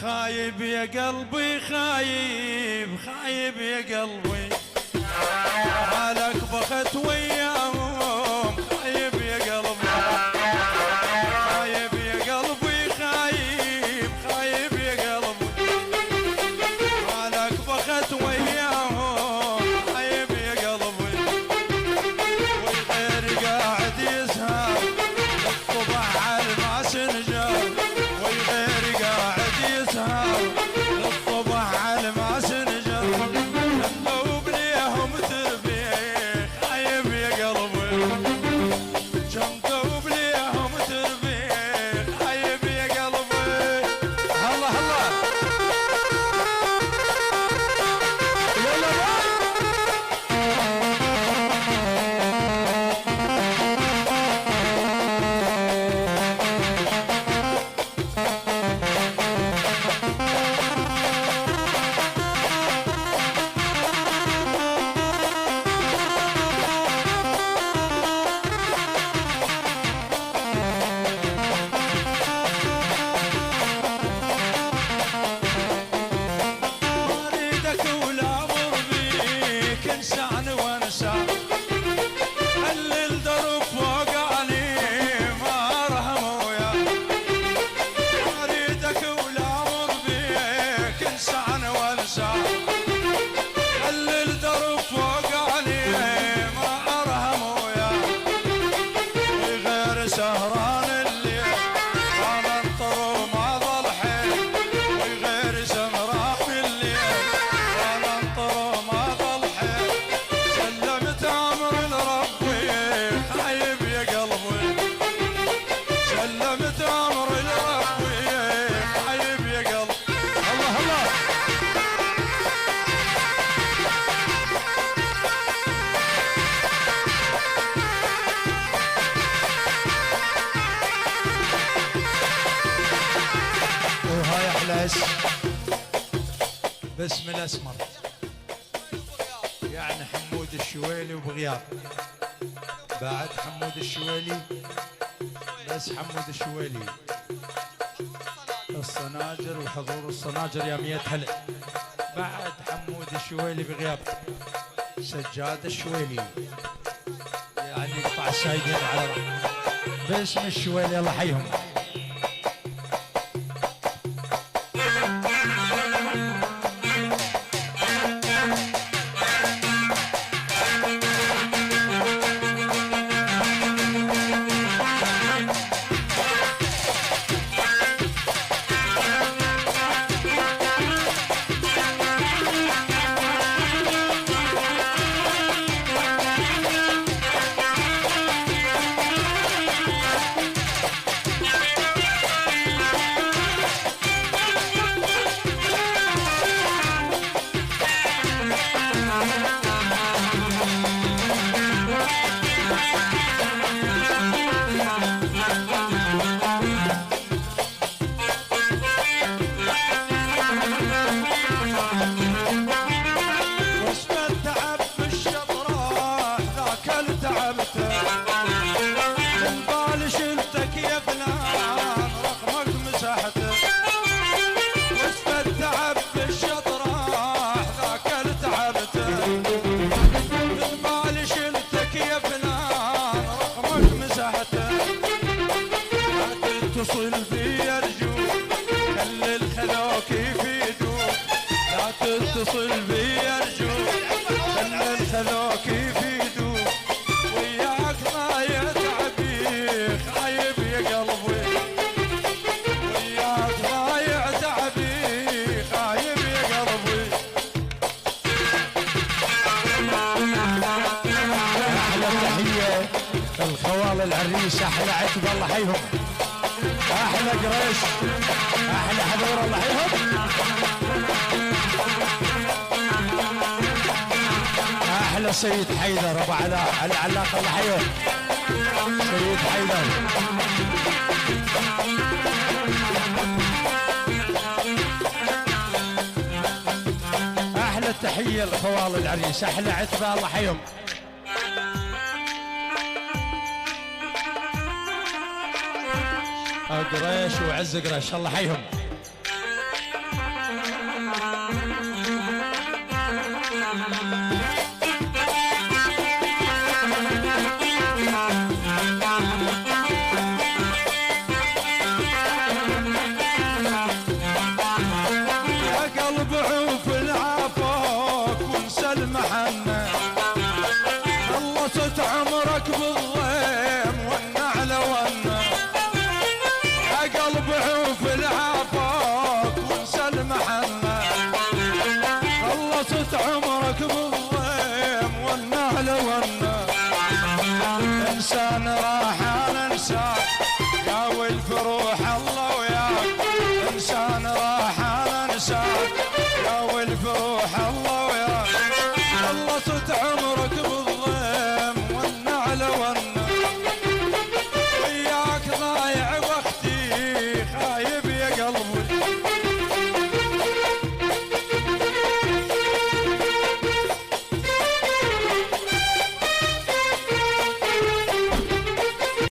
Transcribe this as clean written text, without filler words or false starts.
خايب يا قلبي خايب خايب يا قلبي، مالك بخت وياهم خايب يا قلبي، خايب يا قلبي خايب خايب يا قلبي، مالك بخت وياهم خايب يا قلبي، والغير قاعد يسهر الطبع على الماسنجر، والغير قاعد يسهر الطبع على الماسنجر، مندوب ليهم تربيخ خايب يا قلبي، مندوب ليهم تربيخ خايب يا قلبي. هلا هلا يلا اريدك ولا امر بيك انساني وانسى، خلي الدرب فوق علي ما ارهم وياك، اريدك ولا امر بيك انساني وانسى، خلي الدرب فوق علي ما ارهم وياك، غير سهران الليل ما منطر وما ظل حيل، وغير سمراء في الليل ما منطر وما ظل حيل، سلمت امر لربي خايب يا قلبي، سلمت امر لربي خايب يا قلبي. الله الله وهاي احلى اسم باسم الاسمر، يعني حمود الشويلي وبغياب، بعد حمود الشويلي بس حمود الشويلي، الصناجر وحضور الصناجر يا ميت هلا، بعد حمود الشويلي بغياب سجاد الشويلي، يعني يقطع السايدين على بعض باسم الشويلي. الله حيهم. واسم التعب بالشطراح ذاك التعبته، من بالي شلتك يا فلان رقمك مسحته، واسم التعب بالشطراح ذاك التعبته، من بالي شلتك يا فلان رقمك مسحته، لا تتصل بي ارجوك خلي الخلوك يفيدوك، لا تتصل بي ارجوك خلي الخلوك يفيدوك، وياك ضايع تعبي خايب يا قلبي، وياك ضايع تعبي خايب يا قلبي. احلى تحيه الخوال العريس، احلى عتب الله حيهم، احلى قريش، احلى حضور الله حيهم، احلى سيد حيدر ابو علاء علي علاق الله حيهم، سيد حيدر. احلى التحيه لخوال العريس، احلى عتبه الله حيهم. قريش وعز قريش الله حيهم.